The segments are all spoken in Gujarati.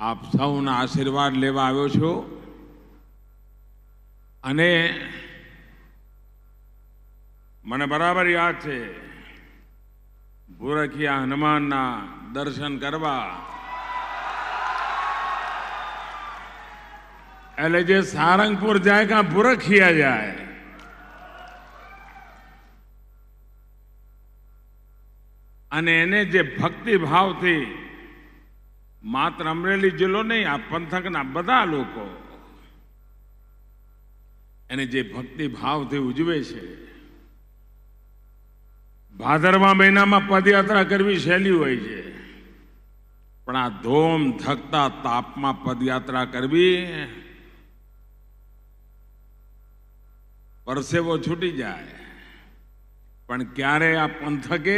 આપ સૌના આશીર્વાદ લેવા આવ્યો છું અને મને બરાબર યાદ છે ભૂરખિયા હનુમાનના દર્શન કરવા એટલે જે સારંગપુર જાય કાં ભૂરખિયા જાય અને એને જે ભક્તિ ભાવથી માત્ર અમરેલી જિલ્લો નહીં આ પંથકના બધા લોકો એને જે ભક્તિ ભાવથી ઉજવે છે. ભાદરવા મહિનામાં પદયાત્રા કરવી સહેલી હોય છે, પણ આ ધોમ ધકતા તાપમાં પદયાત્રા કરવી પરસેવો છૂટી જાય. પણ ક્યારે આ પંથકે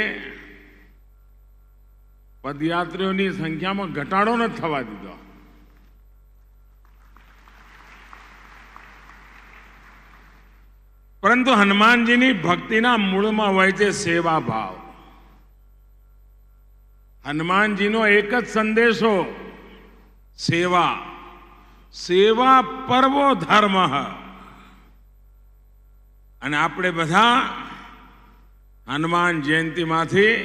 પદયાત્રીઓની સંખ્યામાં ઘટાડો નથી થવા દીધો. પરંતુ હનુમાનજીની ભક્તિના મૂળમાં હોય છે સેવા ભાવ. હનુમાનજીનો એક જ સંદેશો સેવા. સેવા પરમો ધર્મ. અને આપણે બધા હનુમાન જયંતીમાંથી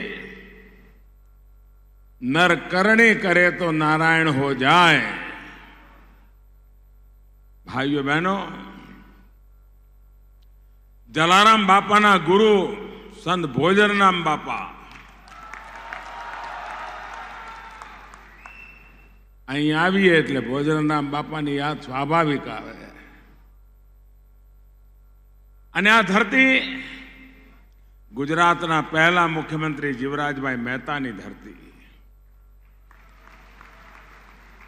નર કરણી કરે તો નારાયણ હો જાય. ભાઈઓ બહેનો, જલારામ બાપાના ગુરુ સંત ભોજરામ બાપા અહીં આવીએ એટલે ભોજરામ બાપાની યાદ સ્વાભાવિક આવે. અને આ ધરતી ગુજરાતના પહેલા મુખ્યમંત્રી જીવરાજભાઈ મહેતાની ધરતી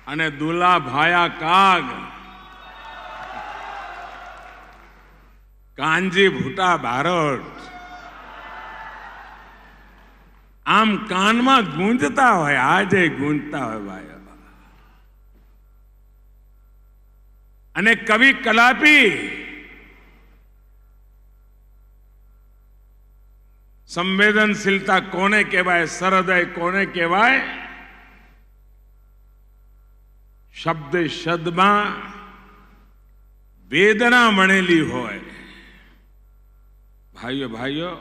અને દુલા ભાયા કાગ કાનજી ભૂટા બારોટ આમ કાનમાં ગૂંજતા હોય, આજે ગૂંજતા હોય ભાઈઓ. અને કવિ કલાપી સંવેદનશીલતા કોને કહેવાય, સરહૃદય કોને કહેવાય? શબ્દ શબ્દમાં વેદના વણેલી હોય. ભાઈઓ ભાઈઓ,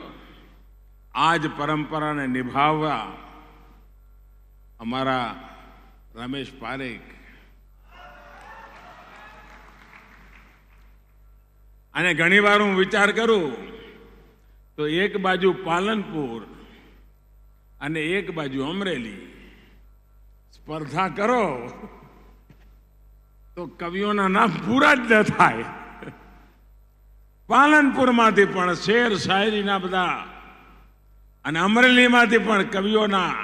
આજ પરંપરાને નિભાવવા અમારા રમેશ પારેખ અને ઘણીવાર હું વિચાર કરું તો એક બાજુ પાલનપુર અને એક બાજુ અમરેલી સ્પર્ધા કરો તો કવિઓના નામ પૂરા જ ન થાય. પાલનપુરમાંથી પણ શેર શાયરીના બધા અને અમરેલીમાંથી પણ કવિઓના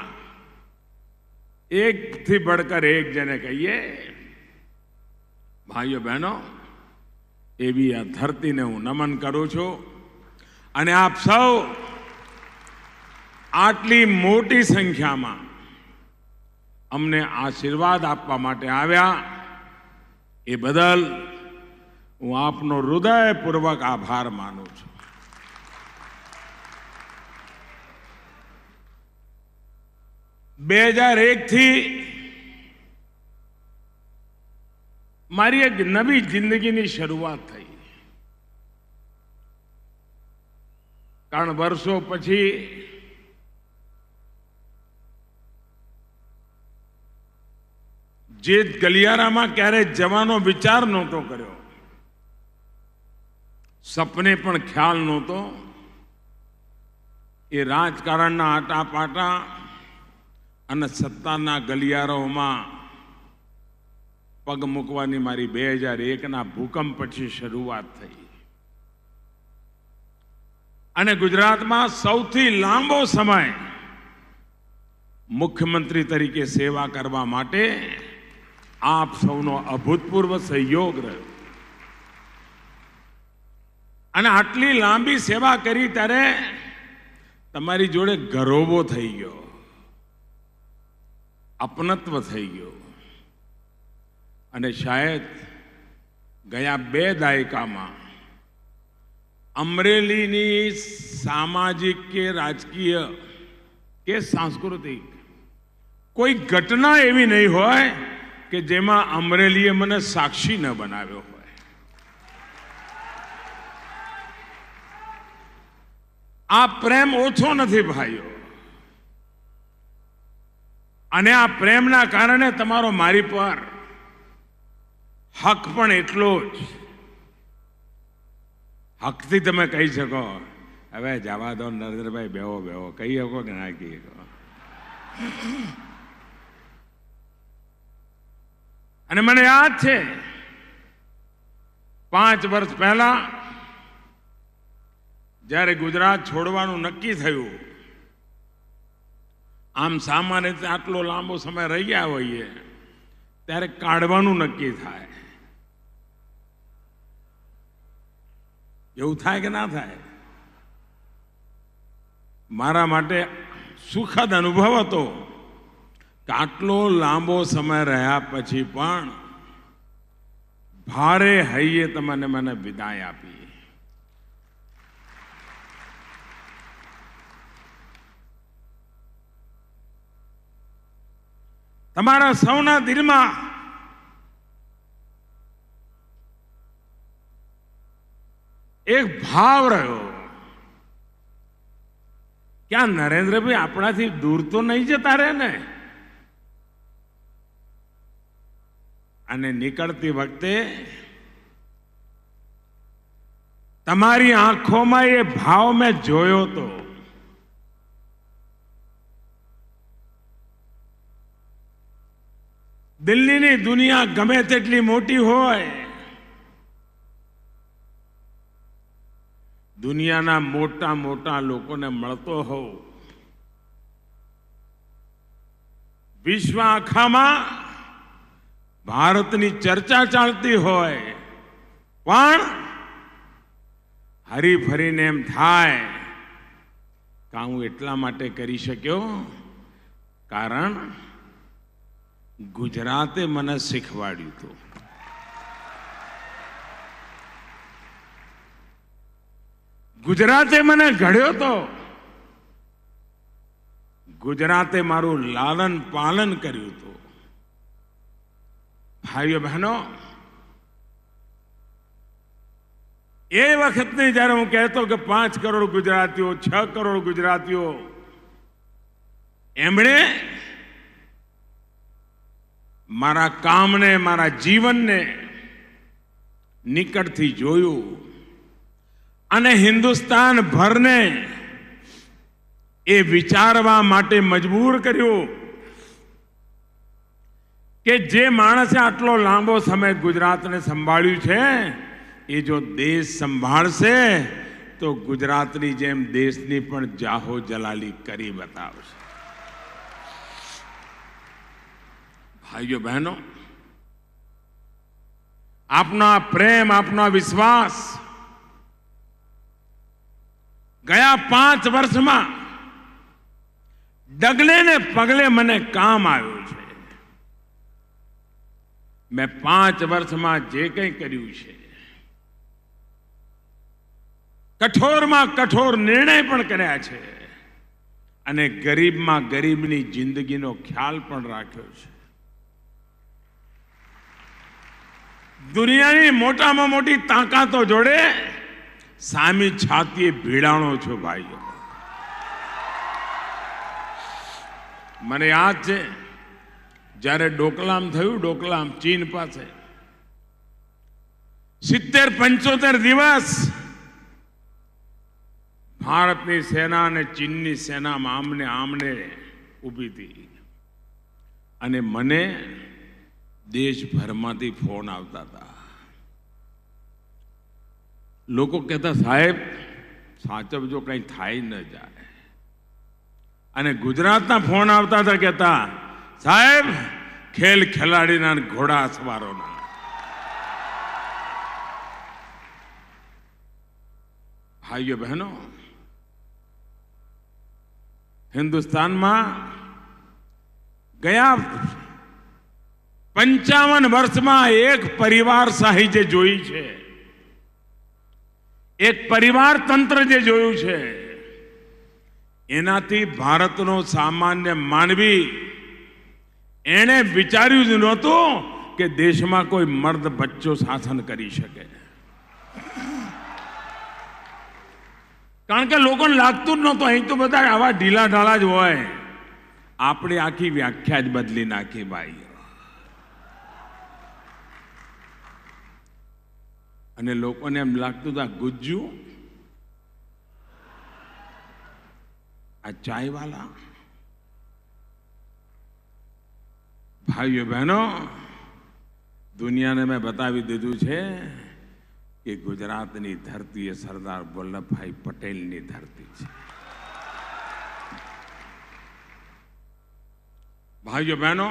એકથી બળકર એક જેને કહીએ. ભાઈઓ બહેનો, એવી આ ધરતીને હું નમન કરું છું. અને આપ સૌ આટલી મોટી સંખ્યામાં અમને આશીર્વાદ આપવા માટે આવ્યા એ બદલ હું આપનો હૃદયપૂર્વક આભાર માનું છું. 2001 થી મારી એક નવી જિંદગીની શરૂઆત થઈ. કારણ વર્ષો પછી જે ગલિયારામાં ક્યારેય જવાનો વિચાર નહોતો કર્યો, સપને પણ ખ્યાલ નહોતો, એ રાજકારણના આટાપાટા અને સત્તાના ગલિયારાઓમાં પગ મૂકવાની મારી 2001ના ભૂકંપ પછી શરૂઆત થઈ. અને ગુજરાતમાં સૌથી લાંબો સમય મુખ્યમંત્રી તરીકે સેવા કરવા માટે આપ સૌનો અભૂતપૂર્વ સહયોગ રહ્યો. અને આટલી લાંબી સેવા કરી ત્યારે તમારી જોડે ગરોબો થઈ ગયો, અપનત્વ થઈ ગયો. અને શાયદ ગયા 2 દાયકામાં અમરેલીની સામાજિક કે રાજકીય કે સાંસ્કૃતિક કોઈ ઘટના એવી નહીં હોય કે જેમાં અમરેલીએ મને સાક્ષી ન બનાવ્યો હોય. આ પ્રેમ ઓછો નથી ભાઈઓ, અને આ પ્રેમના કારણે તમારો મારી પર હક પણ એટલો જ. હકથી તમે કહી શકો હવે જવા દો નરેન્દ્રભાઈ, બેહો બેહો, કહી શકો કે ના કહી શકો. અને મને યાદ છે 5 વર્ષ પહેલા જ્યારે ગુજરાત છોડવાનું નક્કી થયું, આમ સામાન્ય રીતે આટલો લાંબો સમય રહી ગયા હોઈએ ત્યારે કાઢવાનું નક્કી થાય. એવું થાય કે ના થાય? મારા માટે સુખદ અનુભવ હતો કે આટલો લાંબો સમય રહ્યા પછી પણ ભારે હૈયે તમને મને વિદાય આપી. તમારા સૌના દિલમાં એક ભાવ રહ્યો કે આ નરેન્દ્રભાઈ આપણાથી દૂર તો નહીં જતા રહે ને. અને નીકળતી વખતે તમારી આંખોમાં એ ભાવ મેં જોયો તો. દિલ્હીની દુનિયા ગમે તેટલી મોટી હોય, દુનિયાના મોટા મોટા લોકોને મળતો હોઉં, વિશ્વ આખામાં ભારતની ચર્ચા ચાલતી હોય, પણ હરીફરીને એમ થાય કે હું એટલા માટે કરી શક્યો કારણ ગુજરાતે મને શીખવાડ્યું હતું. ગુજરાતે મને ઘડ્યો તો, ગુજરાતે મારું લાલન પાલન કર્યું હતું. ભાઈઓ બહેનો, એ વખતની જ્યારે હું કહેતો કે 5 કરોડ ગુજરાતીઓ, 6 કરોડ ગુજરાતીઓ, એમણે મારા કામને, મારા જીવનને નિકટથી જોયું અને હિન્દુસ્તાન ભરને એ વિચારવા માટે મજબૂર કર્યું કે જે માણસે આટલો લાંબો સમય ગુજરાતને સંભાળ્યું છે, એ જો દેશ સંભાળશે તો ગુજરાતની જેમ દેશની પણ જાહો જલાલી કરી બતાવશે. ભાઈઓ બહેનો, આપનો પ્રેમ, આપનો વિશ્વાસ ગયા 5 વર્ષમાં ડગલે ને પગલે મને કામ આવ્યું છે. મેં 5 વર્ષમાં જે કંઈ કર્યું છે, કઠોરમાં કઠોર નિર્ણય પણ કર્યા છે અને ગરીબમાં ગરીબની જિંદગીનો ખ્યાલ પણ રાખ્યો છે. દુનિયાની મોટામાં મોટી તાકાતો જોડે સામી છાતીએ ભીડાણો છો ભાઈઓ. મને યાદ છે જ્યારે ડોકલામ થયું, ડોકલામ ચીન પાસે 70-75 દિવસ ભારતની સેના અને ચીનની સેનામાં આમને આમને ઊભી હતી અને મને દેશભરમાંથી ફોન આવતા હતા. લોકો કહેતા સાહેબ સાચવજો, કંઈ થાય ન જાય. અને ગુજરાતના ફોન આવતા હતા કહેતા સાહેબ ખેલ ખેલાડીના ઘોડા સવારોના. ભાઈઓ બહેનો, હિન્દુસ્તાનમાં ગયા 55 વર્ષમાં એક પરિવારશાહી જે જોઈ છે, એક પરિવાર તંત્ર જે જોયું છે, એનાથી ભારતનો સામાન્ય માનવી એણે વિચાર્યું જ નહોતું કે દેશમાં કોઈ મર્દ બચ્ચો શાસન કરી શકે, કારણ કે લોકોને લાગતું જ નહોતું. અહીં તો બધા આવા ઢીલા ઢાલા જ હોય. આપણી આખી વ્યાખ્યા જ બદલી નાખી ભાઈ. અને લોકોને એમ લાગતું હતું આ ગુજ્જુ, આ ચાયવાલા. ભાઈઓ બહેનો, દુનિયાને મેં બતાવી દીધું છે કે ગુજરાતની ધરતી એ સરદાર વલ્લભભાઈ પટેલની ધરતી છે. ભાઈઓ બહેનો,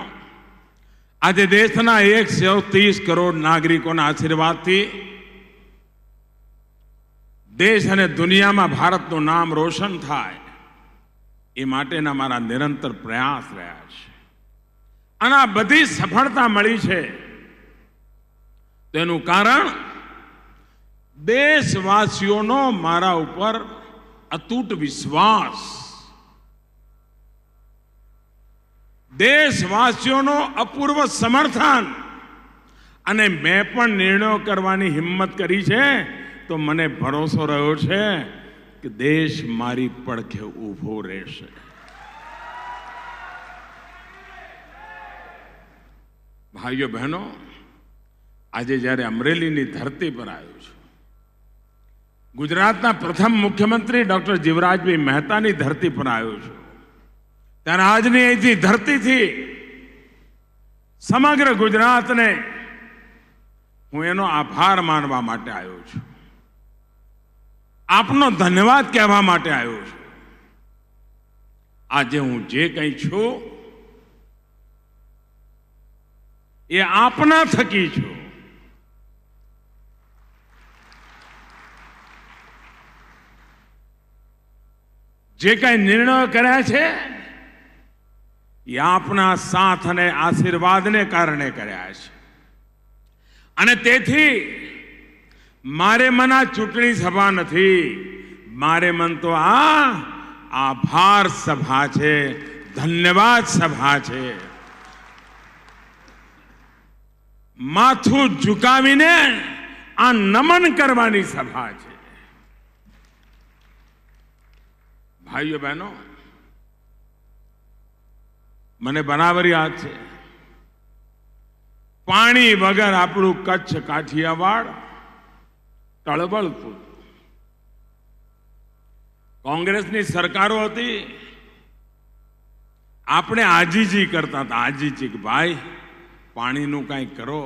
આજે દેશના 130 કરોડ નાગરિકોના આશીર્વાદથી દેશ અને દુનિયામાં ભારતનું નામ રોશન થાય એ માટેના મારા નિરંતર પ્રયાસ રહ્યા છે. અને આ બધી સફળતા મળી છે તેનું કારણ દેશવાસીઓનો મારા ઉપર અતૂટ વિશ્વાસ, દેશવાસીઓનો અપૂર્વ સમર્થન. અને મેં પણ નિર્ણયો કરવાની હિંમત કરી છે તો મને ભરોસો રહ્યો છે કે દેશ મારી પડખે ઊભો રહેશે. ભાઈઓ બહેનો, આજે જ્યારે અમરેલીની ધરતી પર આવ્યો છું, ગુજરાતના પ્રથમ મુખ્યમંત્રી ડોક્ટર જીવરાજભાઈ મહેતાની ધરતી પર આવ્યો છું, ત્યારે આજની અહીંથી ધરતીથી સમગ્ર ગુજરાતને હું એનો આભાર માનવા માટે આવ્યો છું, આપનો ધન્યવાદ કહેવા માટે આવ્યો છું. આજે હું જે કંઈ છું એ આપના થકી છું. જે કંઈ નિર્ણયો કર્યા છે એ આપના સાથ અને આશીર્વાદને કારણે કર્યા છે. અને તેથી મારે મન આ ચૂંટણી સભા નથી, મારે મન તો આ આભાર સભા છે, ધન્યવાદ સભા છે. માથું ઝુકાવીને આ નમન કરવાની સભા છે. ભાઈઓ બહેનો, મને બરાબર યાદ છે, પાણી વગર આપણું કચ્છ કાઠિયાવાડ તળબળતું. કોંગ્રેસની સરકારો હતી, આપણે આજીજી કરતા હતા, આજીજી કે ભાઈ પાણીનું કંઈ કરો.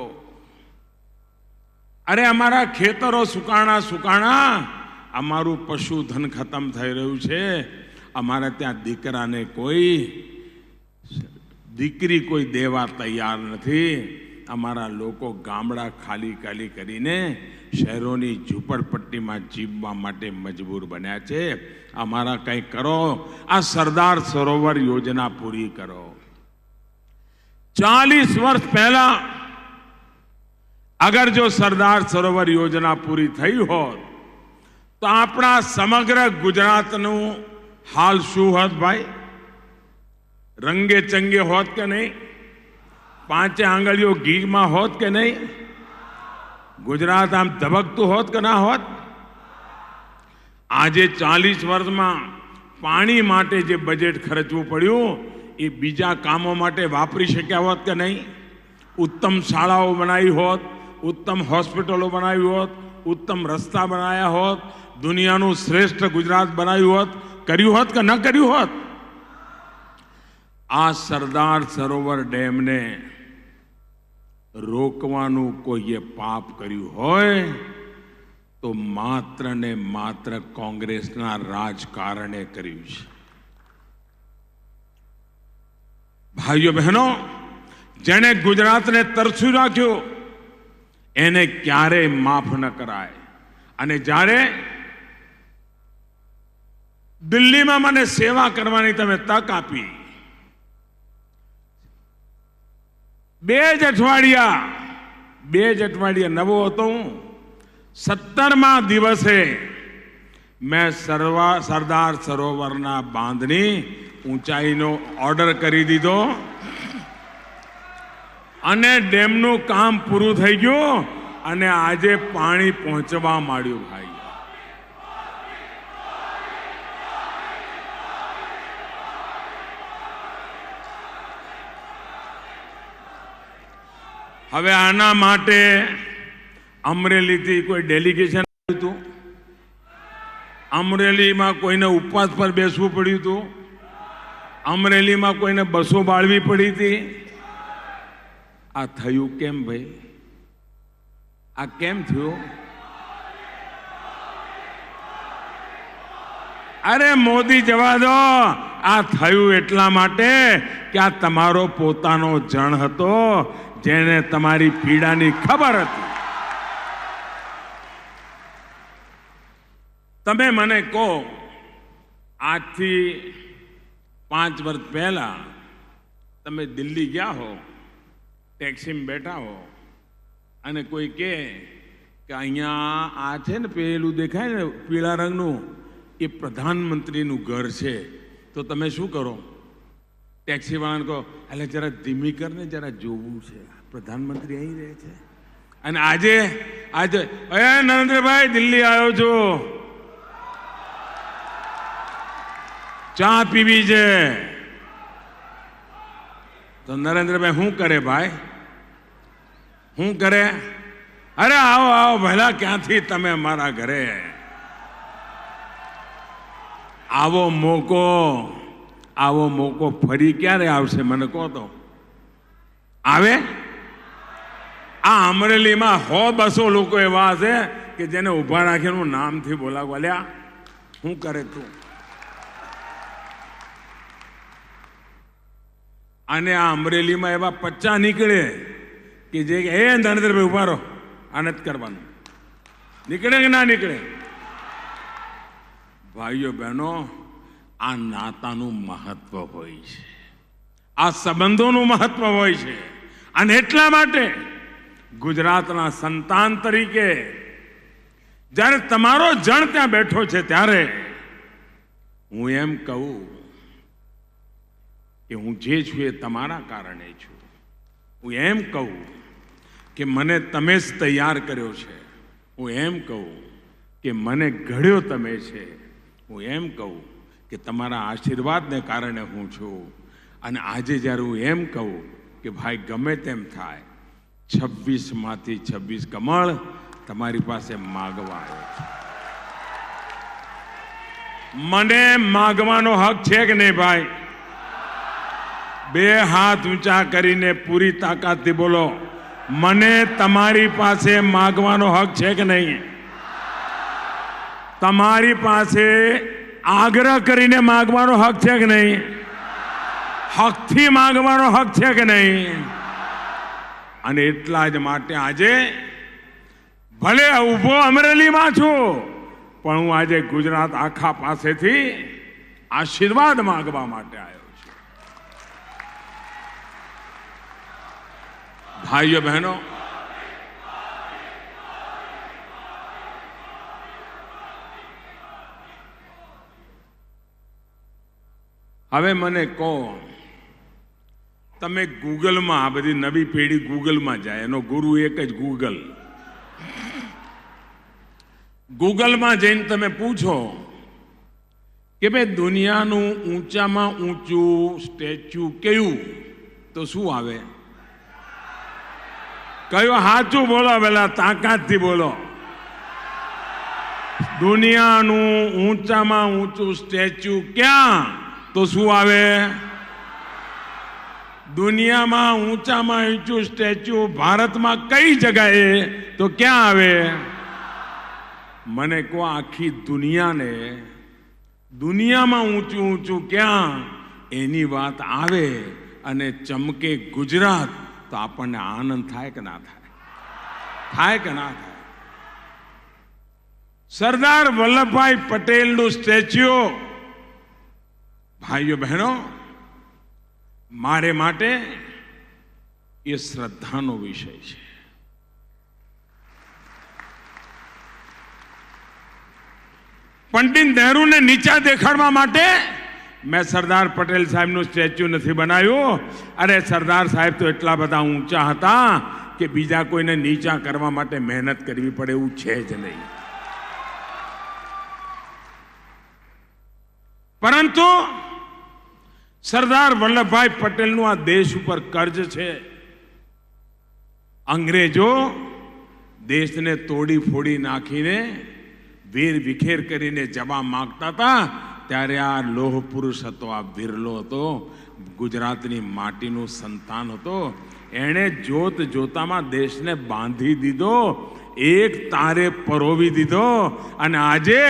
અરે અમારા ખેતરો સુકાણા, અમારું પશુધન ખતમ થઈ રહ્યું છે, અમારે ત્યાં દીકરી કોઈ દેવા તૈયાર નથી. અમારા લોકો ગામડા ખાલી કરીને શહેરોની ઝૂંપડપટ્ટીમાં જીવવા માટે મજબૂર બન્યા છે. અમારા કંઈ કરો, આ સરદાર સરોવર યોજના પૂરી કરો. 40 વર્ષ પહેલા અગર જો સરદાર સરોવર યોજના પૂરી થઈ હોત તો આપણા સમગ્ર ગુજરાતનું હાલ શું હોત ભાઈ? રંગે ચંગે હોત કે નહીં? 5 આંગળીઓ ઘીમાં હોત કે નહીં? ગુજરાત આમ ધબકતું હોત કે ના હોત? આજે 40 વર્ષમાં પાણી માટે જે બજેટ ખર્ચવું પડ્યું એ બીજા કામો માટે વાપરી શક્યા હોત કે નહીં? ઉત્તમ શાળાઓ બનાવી હોત, ઉત્તમ હોસ્પિટલો બનાવી હોત, ઉત્તમ રસ્તા બનાવ્યા હોત, દુનિયાનું શ્રેષ્ઠ ગુજરાત બનાવ્યું હોત, કર્યું હોત કે ન કર્યું હોત? આ સરદાર સરોવર ડેમને રોકવાનું કોઈએ પાપ કર્યું હોય તો માત્ર ને માત્ર કોંગ્રેસના રાજકારણે કર્યું છે. ભાઈઓ બહેનો, જેણે ગુજરાતને તરસ્યું રાખ્યું એને ક્યારેય માફ ન કરાય. અને જ્યારે દિલ્હીમાં મને સેવા કરવાની તમે તક આપી, 2 અઠવાડિયા નવો હતો હું, 17મા દિવસે મેં સરદાર સરોવરના બાંધની ઊંચાઈનો ઓર્ડર કરી દીધો અને ડેમનું કામ પૂરું થઈ ગયું અને આજે પાણી પહોંચવા માંડ્યું ભાઈ. હવે આના માટે અમરેલીથી કોઈ ડેલિગેશન આવ્યું હતું, અમરેલીમાં કોઈને ઉપવાસ પર બેસવું પડ્યું હતું, અમરેલીમાં કોઈને બસો બાળવી પડી હતી. આ થયું કેમ ભાઈ? આ કેમ થયું? અરે મોદી જવા દો. આ થયું એટલા માટે કે આ તમારો પોતાનો જણ હતો જેને તમારી પીડાની ખબર હતી. તમે મને કહો, આજથી 5 વર્ષ પહેલા તમે દિલ્હી ગયા હો, ટેક્સીમાં બેઠા હો અને કોઈ કહે કે અહીંયા આ છે ને પેલું દેખાય ને પીળા રંગનું, એ પ્રધાનમંત્રીનું ઘર છે, તો તમે શું કરો? ટેક્સીવાળાને કહો, એટલે જરા ધીમી કરને, જરા જોવું છે, પ્રધાનમંત્રી અહીં રહે છે. અને આજે નરેન્દ્રભાઈ દિલ્હી આવ્યો છું, ચા પીવી છે, તો નરેન્દ્રભાઈ શું કરે ભાઈ? શું કરે? અરે આવો આવો, ભલા ક્યાંથી તમે મારા ઘરે? આવો મોકો ફરી ક્યારે આવશે મને કહો તો? આવે? આ અમરેલીમાં 100-200 લોકો એવા છે કે જેને ઉભા રાખીને નામથી બોલાવવા. લ્યા શું કરે તું? અને આ અમરેલીમાં એવા 50 નીકળે કે જે એ નરેન્દ્રભાઈ ઉભા રહો, આ નથી કરવાનું. નીકળે કે ના નીકળે? ભાઈઓ બહેનો, આ નાતાનું મહત્વ હોય છે, આ સંબંધોનું મહત્વ હોય છે. અને એટલા માટે ગુજરાતના સંતાન તરીકે જ્યારે તમારો જણ ત્યાં બેઠો છે ત્યારે હું એમ કહું કે હું જે છું એ તમારા કારણે છું. હું એમ કહું કે મને તમે જ તૈયાર કર્યો છે. હું એમ કહું કે મને ઘડ્યો તમે છે. હું એમ કહું કે તમારા આશીર્વાદને કારણે હું છું. અને આજે જ્યારે હું એમ કહું કે ભાઈ ગમે તેમ થાય, 26માંથી 26 કમળ તમારી પાસે માગવા આવ્યો છે. મને માગવાનો હક છે કે નહીં ભાઈ? 2 હાથ ઊંચા કરીને પૂરી તાકાતથી બોલો, મને તમારી પાસે માગવાનો હક છે કે નહીં? તમારી પાસે આગ્રહ કરીને માગવાનો હક છે કે નહીં? હકથી માગવાનો હક છે કે નહીં? અને એટલા જ માટે આજે ભલે ઊભો અમરેલીમાં છું, પણ હું આજે ગુજરાત આખા પાસેથી આશીર્વાદ માગવા માટે આવ્યો છું. ભાઈઓ બહેનો, હવે મને કહો, તમે ગૂગલમાં, આ બધી નવી પેઢી ગૂગલમાં જાય, એનો ગુરુ એક જ ગૂગલ. ગૂગલમાં જઈને તમે પૂછો કે ભાઈ દુનિયાનું ઊંચામાં ઊંચું સ્ટેચ્યુ કયું, તો શું આવે? કયું? સાચું બોલો, પેલા તાકાતથી બોલો. દુનિયાનું ઊંચામાં ઊંચું સ્ટેચ્યુ ક્યાં, તો શું આવે? દુનિયામાં ઊંચામાં ઊંચું સ્ટેચ્યુ ભારતમાં કઈ જગાએ, તો ક્યાં આવે? મને કહો, આખી દુનિયાને દુનિયામાં ઊંચું ઊંચું ક્યાં, એની વાત આવે અને ચમકે ગુજરાત, તો આપણને આનંદ થાય કે ના થાય? થાય કે ના થાય? સરદાર વલ્લભભાઈ પટેલનું સ્ટેચ્યુ, ભાઈઓ બહેનો, મારે માટે એ શ્રદ્ધાનો વિષય છે. પંડિત નહેરુને નીચા દેખાડવા માટે મેં સરદાર પટેલ સાહેબનું સ્ટેચ્યુ નથી બનાવ્યું. અરે સરદાર સાહેબ તો એટલા બધા ઊંચા હતા કે બીજા કોઈને નીચા કરવા માટે મહેનત કરવી પડે એવું છે જ નહીં. પરંતુ સરદાર વલ્લભભાઈ પટેલનું આ દેશ ઉપર કર્જ છે. અંગ્રેજો દેશને તોડી ફોડી નાખીને વીર વિખેર કરીને જવા માંગતા હતા, ત્યારે આ લોહ પુરુષ હતો, આ વિરલો હતો, ગુજરાતની માટીનું સંતાન હતો. એણે જોત જોતામાં દેશને બાંધી દીધો, એક તારે પરોવી દીધો, અને આજે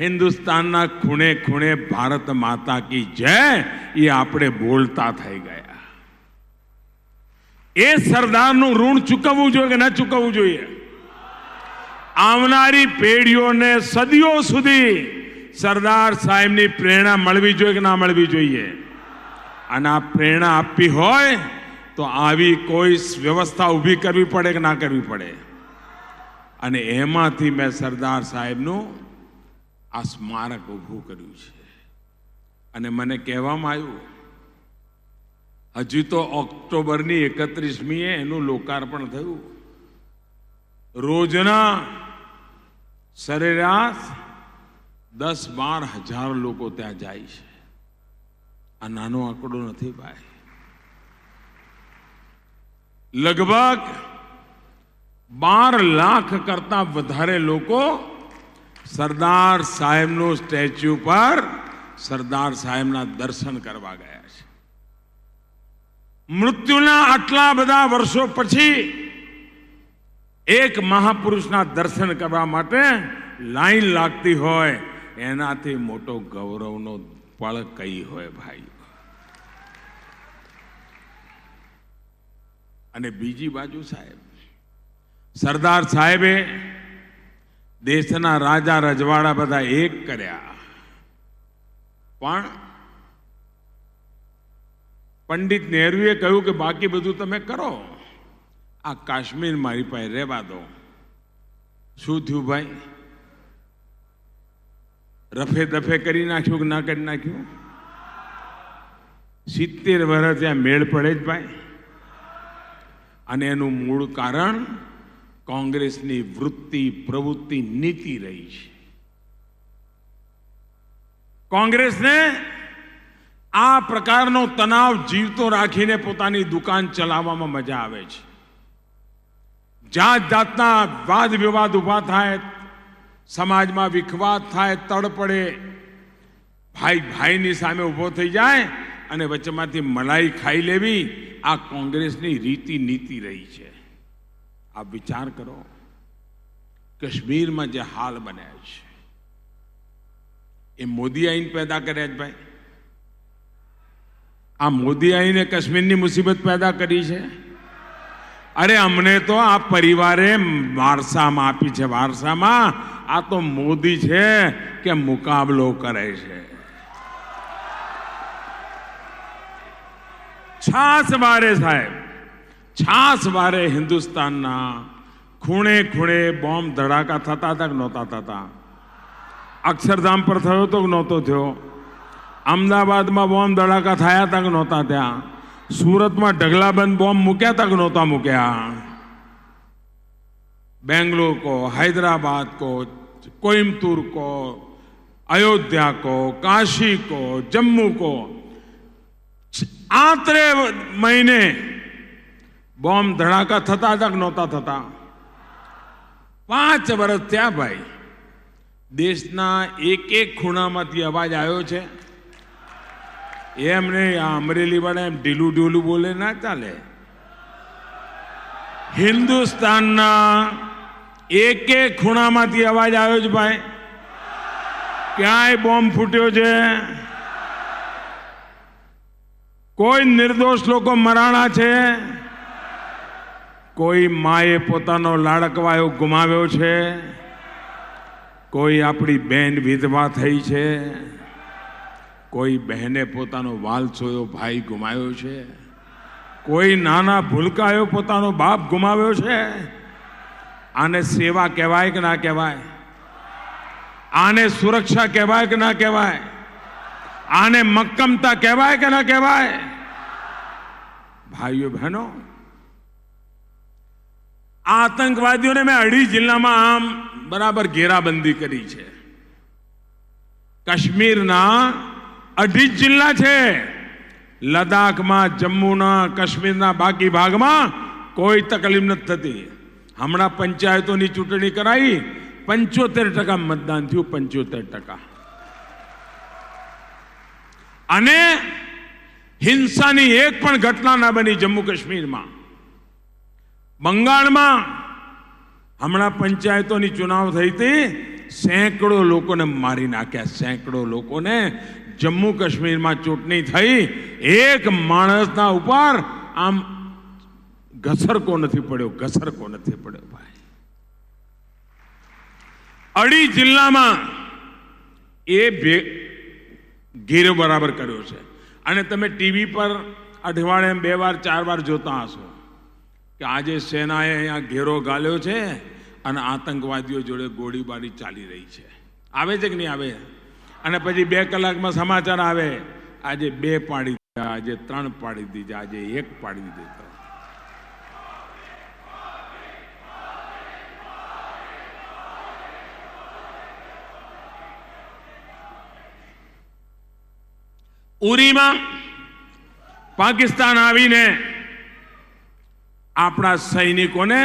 હિન્દુસ્તાનના ખૂણે ખૂણે ભારત માતા કી જય એ આપણે બોલતા થઈ ગયા. એ સરદારનું ઋણ ચૂકવવું જોઈએ કે ન ચૂકવવું જોઈએ? આવનારી પેઢીઓને સદીઓ સુધી સરદાર સાહેબની પ્રેરણા મળવી જોઈએ કે ના મળવી જોઈએ? અને આ પ્રેરણા આપવી હોય તો આવી કોઈ વ્યવસ્થા ઊભી કરવી પડે કે ના કરવી પડે? અને એમાંથી મેં સરદાર સાહેબનું આ સ્મારક ઊભું કર્યું છે. અને મને કહેવામાં આવ્યું હજી તો ઓક્ટોબરની 31મીએ એનું લોકાર્પણ થયું. રોજના સરેરાશ 10-12 હજાર લોકો ત્યાં જાય છે. આ નાનો આંકડો નથી ભાઈ. લગભગ 12 લાખ કરતા વધારે લોકો સરદાર સાહેબનું સ્ટેચ્યુ પર સરદાર સાહેબના દર્શન કરવા ગયા છે. મૃત્યુના આટલા બધા વર્ષો પછી એક મહાપુરુષના દર્શન કરવા માટે લાઈન લાગતી હોય, એનાથી મોટો ગૌરવનો પળ કઈ હોય ભાઈ? અને બીજી બાજુ સાહેબ, સરદાર સાહેબે દેશના રાજા રજવાડા બધા એક કર્યા, પણ પંડિત નહેરુએ કહ્યું કે બાકી બધું તમે કરો, આ કાશ્મીર મારી પાસે રહેવા દો. શું થયું ભાઈ? રફે દફે કરી નાખ્યું કે ના કરી નાખ્યું? 70 વર્ષ ત્યાં મેળ પડે જ ભાઈ. અને એનું મૂળ કારણ કોંગ્રેસની વૃત્તિ, પ્રવૃત્તિ, નીતિ રહી છે. કોંગ્રેસને આ પ્રકારનો તણાવ જીવતો રાખીને પોતાની દુકાન ચલાવવામાં મજા આવે છે. જાત જાતના વાદ વિવાદ ઉભા થાય, સમાજમાં વિખવાદ થાય, તડપડે, ભાઈ ભાઈની સામે ઉભો થઈ જાય અને વચ્ચેમાંથી મલાઈ ખાઈ લેવી, આ કોંગ્રેસની રીતિ નીતિ રહી છે. આપ વિચાર કરો, કાશ્મીરમાં જે હાલ બન્યા છે એ મોદી આઈને પેદા કર્યા જ ભાઈ. આ મોદી આઈને કાશ્મીરની મુસીબત પેદા કરી છે. અરે અમને તો આ પરિવારે વારસામાં આપી છે. વારસામાં આ તો મોદી છે કે મુકાબલો કરે છે. છાસ વારે સાહેબ, છાસ વારે હિન્દુસ્તાનના ખૂણે ખૂણે બોમ્બ ધડાકા થતા હતા કે નહોતા થતા? અક્ષરધામ પર થયો તો કે નહોતો થયો? અમદાવાદમાં બોમ્બ ધડાકા થયા હતા કે નહોતા ત્યાં? सूरत में ढगलाबंद बॉम्ब मूक्या था कि नहोता मूक्या? बेंगलोर को, हैदराबाद को, कोयम्बतूर को, अयोध्या को, काशी को, जम्मू को 8 महीने बॉम्ब धड़ाका थता था कि नहोता थता? 5 वर्ष थया भाई. देशना एक एक खूणामांथी अवाज आयो छे. एमने अमरेली वाला एम ढीलू ढीलू बोले ना चाले. हिंदुस्तानना एक एक खूणामांथी अवाज आयो छे भाई. क्यांय बॉम्ब फूट्यो छे? कोई निर्दोष लोको मराणा छे? कोई माए पोतानो लाडकवायो गुमाव्यो छे? कोई आपणी बेन विधवा थई छे? कोई बहने पोतानो वालछोयो भाई गुमाव्यो छे? कोई नाना भूलकायो पोतानो बाप गुमाव्यो छे? आने सेवा कहेवाय के ना कहेवाय? आने सुरक्षा कहेवाय के ना कहेवाय? આને મક્કમતા કહેવાય કે ના કહેવાય? ભાઈઓ બહેનો, આ આતંકવાદીઓને મેં 2.5 જિલ્લામાં આમ બરાબર ઘેરાબંધી કરી છે. કાશ્મીરના 2.5 જિલ્લા છે. લદ્દાખમાં, જમ્મુના, કાશ્મીરના બાકી ભાગમાં કોઈ તકલીફ નથી થતી. હમણાં પંચાયતોની ચૂંટણી કરાઈ, 75% મતદાન થયું. 75%. અને હિંસાની એક પણ ઘટના ના બની જમ્મુ કાશ્મીરમાં. બંગાળમાં હમણાં પંચાયતોની ચુનાવ થઈ હતી, સેંકડો લોકોને મારી નાખ્યા. સેંકડો લોકોને જમ્મુ કાશ્મીરમાં ચૂંટણી થઈ, એક માણસના ઉપર આમ ઘસરકો નથી પડ્યો. ઘસરકો નથી પડ્યો ભાઈ. 2.5 જિલ્લામાં એ ઘેરો બરાબર કર્યો છે. અને તમે ટીવી પર અઠવાડિયે 2 વાર 4 વાર જોતા હશો કે આજે સેનાએ અહીંયા ઘેરો ગાલ્યો છે અને આતંકવાદીઓ જોડે ગોળીબારી ચાલી રહી છે. આવે છે કે નહીં આવે? અને પછી 2 કલાકમાં સમાચાર આવે, આજે 2 પાડી દીધા, આજે 3 પાડી દીધા, આજે 1 પાડી દીધા. ઉરીમાં પાકિસ્તાન આવીને આપણા સૈનિકોને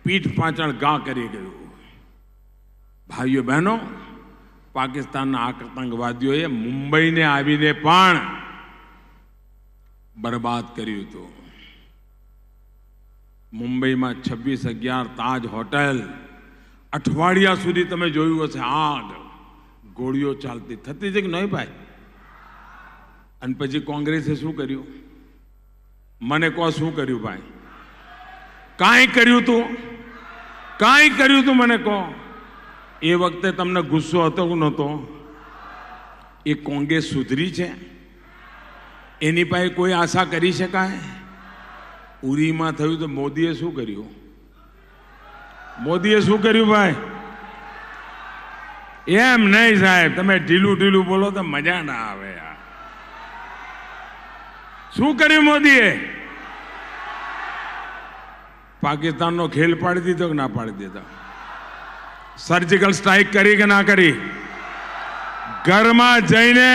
પીઠ પાછળ ઘા કરી ગયું. ભાઈઓ બહેનો, પાકિસ્તાનના આતંકવાદીઓએ મુંબઈને આવીને પણ બરબાદ કર્યું હતું. મુંબઈમાં 26/11 તાજ હોટેલ અઠવાડિયા સુધી તમે જોયું હશે, આગ, ગોળીઓ ચાલતી થતી છે કે નહીં ભાઈ? અને પછી કોંગ્રેસે શું કર્યું? મને કહો, શું કર્યું ભાઈ? કાંઈ કર્યું તું? કાંઈ કર્યું તું? મને કહો. એ વખતે તમને ગુસ્સો હતો કે નહોતો? એ કોંગ્રેસ સુધરી છે? એની પાસે કોઈ આશા કરી શકાય? ઉરીમાં થયું તો મોદીએ શું કર્યું? મોદીએ શું કર્યું ભાઈ? એમ નહીં સાહેબ, તમે ઢીલું ઢીલું બોલો તો મજા ના આવે યાર. શું કર્યું મોદીએ? પાકિસ્તાનનો ખેલ પાડી દીધો કે ના પાડી દીધો? સર્જિકલ સ્ટ્રાઇક કરી કે ના કરી? ઘરમાં જઈને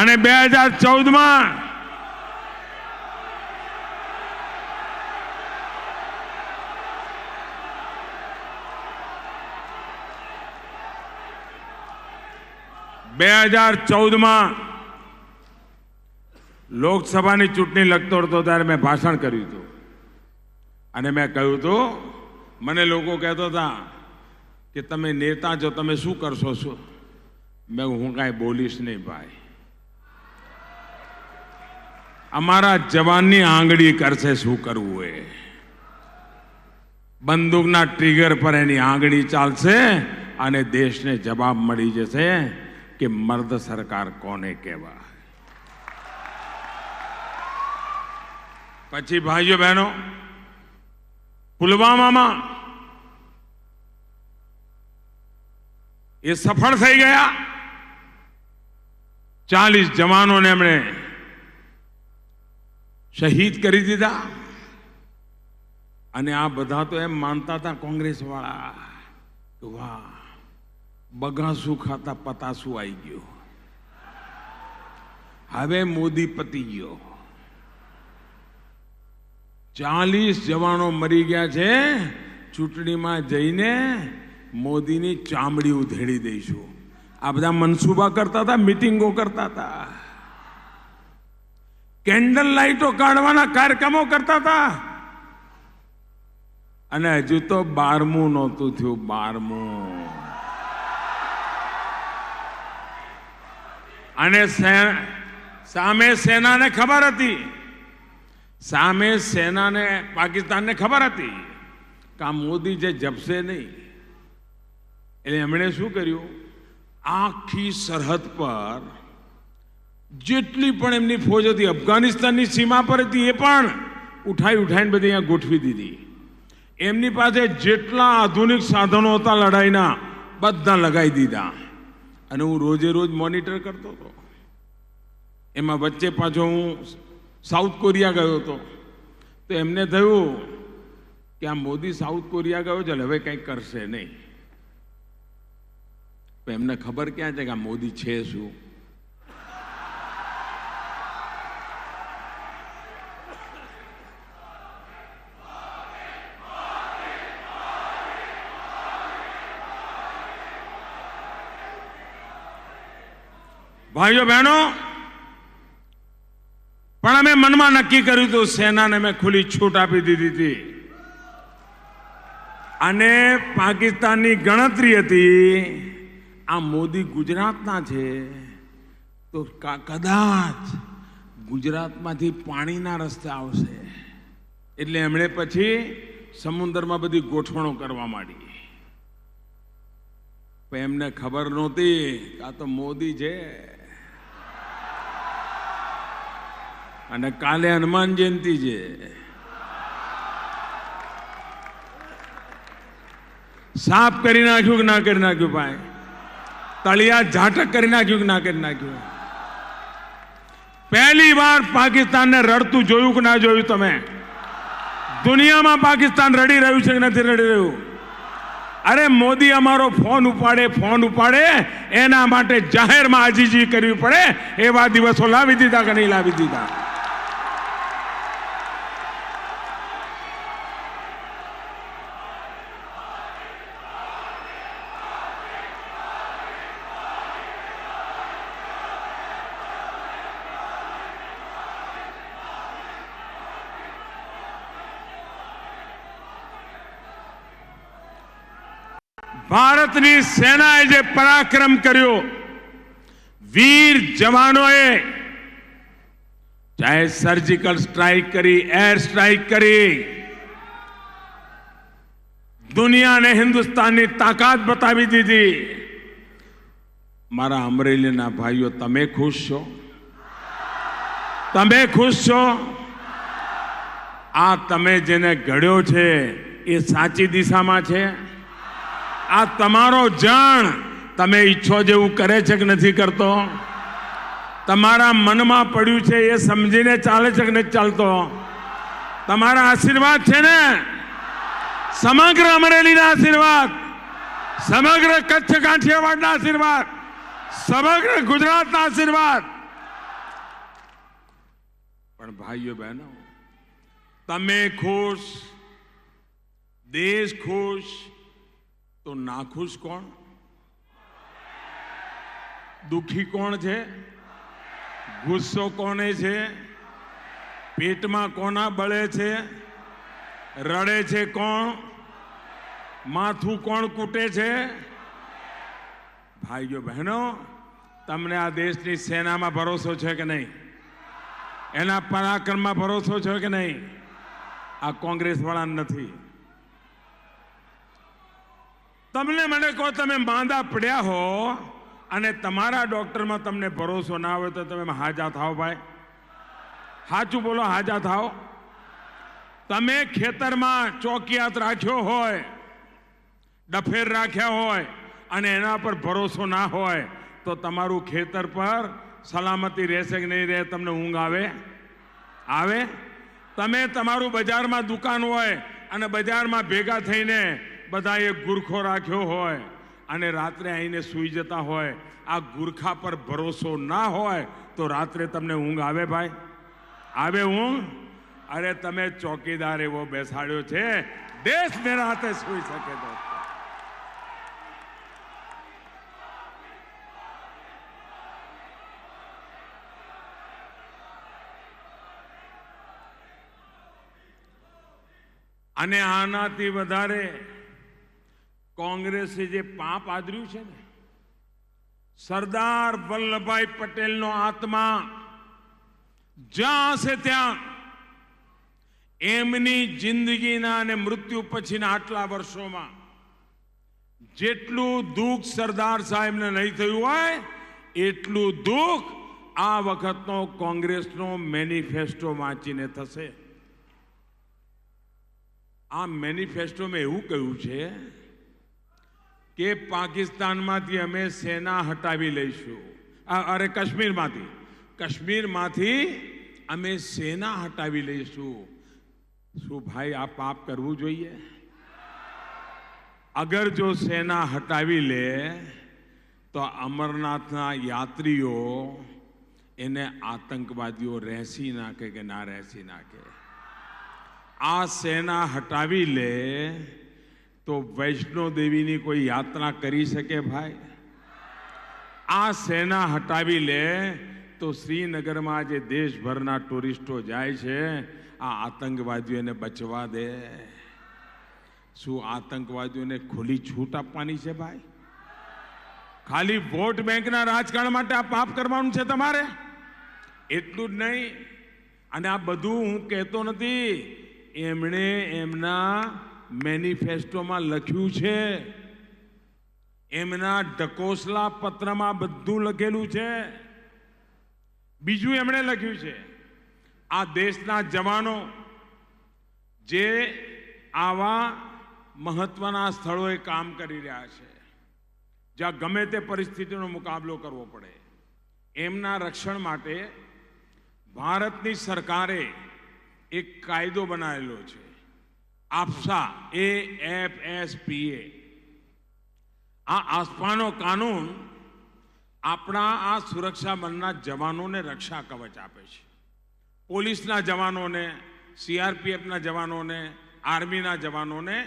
અને 2014માં લોકસભાની ચૂંટણી લગતો હતો ત્યારે મેં ભાષણ કર્યું હતું અને મેં કહ્યું હતું, મને લોકો કહેતા હતા કે તમે નેતા છો, તમે શું કરશો? શું? મેં હું કાંઈ બોલીશ નહીં ભાઈ. અમારા જવાનની આંગળી કરશે શું કરવું એ. બંદૂકના ટ્રિગર પર એની આંગળી ચાલશે અને દેશને જવાબ મળી જશે કે મર્દ સરકાર કોને કહેવાય. પછી ભાઈઓ બહેનો, પુલવામામાં એ સફળ થઈ ગયા. 40 જવાનોને એમણે શહીદ કરી દીધા. અને આ બધા તો એમ માનતા હતા કોંગ્રેસ વાળા, વાહ, બગાસું ખાતા પતાસું આવી ગયું, હવે મોદી પતી ગયો. 40 જવાનો મરી ગયા છે. ચૂંટણીમાં જઈને મોદીની ચામડી ઉધેડી દઈશું. આ બધા મનસૂબા કરતા હતા, મિટિંગો કરતા હતા, કેન્ડલ લાઇટો કાઢવાના કાર્યક્રમો કરતા હતા. અને હજુ તો 12મું નહોતું થયું. 12મું. અને સામે સેનાને ખબર હતી, સામે સેનાને, પાકિસ્તાનને ખબર હતી કે આ મોદી જે જપશે નહીં. એટલે એમણે શું કર્યું? આખી સરહદ પર જેટલી પણ એમની ફોજ હતી, અફઘાનિસ્તાનની સીમા પર હતી, એ પણ ઉઠાઈને બધી અહીંયા ગોઠવી દીધી. એમની પાસે જેટલા આધુનિક સાધનો હતા લડાઈના, બધા લગાવી દીધા. અને હું રોજે રોજ મોનિટર કરતો હતો. એમાં વચ્ચે પાછો હું સાઉથ કોરિયા ગયો હતો. તો એમને થયું કે આ મોદી સાઉથ કોરિયા ગયો છે, હવે કંઈક કરશે નહીં. એમને ખબર ક્યાં છે કે આ મોદી છે શું. ભાઈઓ બહેનો, પણ અમે મનમાં નક્કી કર્યું હતું, સેનાને મેં ખુલ્લી છૂટ આપી દીધી હતી. અને પાકિસ્તાનની ગણતરી હતી આ મોદી ગુજરાતના છે તો કદાચ ગુજરાતમાંથી પાણીના રસ્તે આવશે. એટલે એમણે પછી સમુદ્રમાં બધી ગોઠવણો કરવા માંડી. પણ એમને ખબર નહોતી કે આ તો મોદી છે. અને કાલે હનુમાન જયંતિ છે. સાફ કરી નાખ્યું કે ના કરી નાખ્યું ભાઈ? તળિયા ઝાટક કરી નાખ્યું કે ના કરી નાખ્યું? પહેલી વાર પાકિસ્તાનને રડતું જોયું કે ના જોયું તમે? દુનિયામાં પાકિસ્તાન રડી રહ્યું છે કે નથી રડી રહ્યું? અરે મોદી અમારો ફોન ઉપાડે એના માટે જાહેરમાં આજીજી કરવી પડે એવા દિવસો લાવી દીધા કે નહીં લાવી દીધા? ભારતની સેનાએ જે પરાક્રમ કર્યો, વીર જવાનોએ ચાહે સર્જિકલ સ્ટ્રાઇક કરી, એર સ્ટ્રાઇક કરી, દુનિયાને હિન્દુસ્તાનની તાકાત બતાવી દીધી. મારા અમરેલીના ભાઈઓ, તમે ખુશ છો? તમે ખુશ છો? આ તમે જેને ઘડ્યો છે એ સાચી દિશામાં છે? આ તમારો જણ તમે ઈચ્છો જેવું કરે છે કે નથી કરતો? તમારા મનમાં પડ્યું છે એ સમજીને ચાલે છે કે નથી ચાલતો? તમારા આશીર્વાદ છે ને? સમગ્ર અમરેલીના આશીર્વાદ, સમગ્ર કચ્છ કાઠિયાવાડના આશીર્વાદ, સમગ્ર ગુજરાતના આશીર્વાદ. પણ ભાઈઓ બહેનો, તમે ખુશ, દેશ ખુશ, તો નાખુશ કોણ? દુખી કોણ છે? ગુસ્સો કોને છે? પેટમાં કોના બળે છે? રડે છે કોણ? માથું કોણ કૂટે છે? ભાઈઓ બહેનો, તમને આ દેશની સેનામાં ભરોસો છે કે નહીં? એના પરાક્રમમાં ભરોસો છે કે નહીં? આ કોંગ્રેસ વાળા નથી. તમને મને કહો, તમે માંદા પડ્યા હો અને તમારા ડોક્ટરમાં તમને ભરોસો ના હોય તો તમે હાજા થાઓ ભાઈ. સાચું બોલો, હાજા થાઓ. તમે ખેતરમાં ચોકિયાત રાખ્યો હોય, ડફેર રાખ્યા હોય અને એના પર ભરોસો ના હોય તો તમારું ખેતર પર સલામતી રહેશે કે નહીં રહે? તમને ઊંઘ આવે? આવે? તમે તમારું બજારમાં દુકાન હોય અને બજારમાં ભેગા થઈને બધા એક ગુરખો રાખ્યો હોય અને રાત્રે આવીને સૂઈ જતા હોય, આ ગુરખા પર ભરોસો ના હોય તો રાત્રે તમને ઊંઘ આવે ભાઈ? આવે ઊંઘ? અરે તમે ચોકીદાર એવો બેસાડ્યો છે, દેશ મેરા હાથે સૂઈ શકે તો. અને આનાથી વધારે કોંગ્રેસે જે પાપ આદર્યું છે ને, સરદાર વલ્લભભાઈ પટેલનો આત્મા જ્યાં છે ત્યાં એમની જિંદગીના અને મૃત્યુ પછીના આટલા વર્ષોમાં જેટલું દુઃખ સરદાર સાહેબને નહીં થયું હોય એટલું દુઃખ આ વખતનો કોંગ્રેસનો મેનિફેસ્ટો વાંચીને થશે. આ મેનિફેસ્ટોમાં એવું કહ્યું છે કે પાકિસ્તાનમાંથી અમે સેના હટાવી લઈશું, અરે કાશ્મીરમાંથી અમે સેના હટાવી લઈશું. શું ભાઈ આ પાપ કરવું જોઈએ? અગર જો સેના હટાવી લે તો અમરનાથના યાત્રીઓ એને આતંકવાદીઓ રહેસી નાખે કે ના રહેસી નાખે. આ સેના હટાવી લે તો વૈષ્ણો દેવીની કોઈ યાત્રા કરી શકે ભાઈ? આ સેના હટાવી લે તો શ્રીનગરમાં જે દેશભરના ટુરિસ્ટો જાય છે આ આતંકવાદીઓને બચવા દે? શું આતંકવાદીઓને ખુલ્લી છૂટ આપવાની છે ભાઈ? ખાલી વોટ બેંકના રાજકારણ માટે આ પાપ કરવાનું છે તમારે? એટલું જ નહીં, અને આ બધું હું કહેતો નથી, એમણે એમના મેનિફેસ્ટોમાં લખ્યું છે, એમના ઢકોસલા પત્રમાં બધું લખેલું છે. બીજું એમણે લખ્યું છે, આ દેશના જવાનો જે આવા મહત્વના સ્થળોએ કામ કરી રહ્યા છે, જ્યાં ગમે તે પરિસ્થિતિનો મુકાબલો કરવો પડે, એમના રક્ષણ માટે ભારતની સરકારે એક કાયદો બનાવેલો છે, આફસા, AFSPA. આ આફસાનો કાનૂન આપણા આ સુરક્ષા બળના જવાનોને રક્ષા કવચ આપે છે. પોલીસના જવાનોને, CRPFના જવાનોને, આર્મીના જવાનોને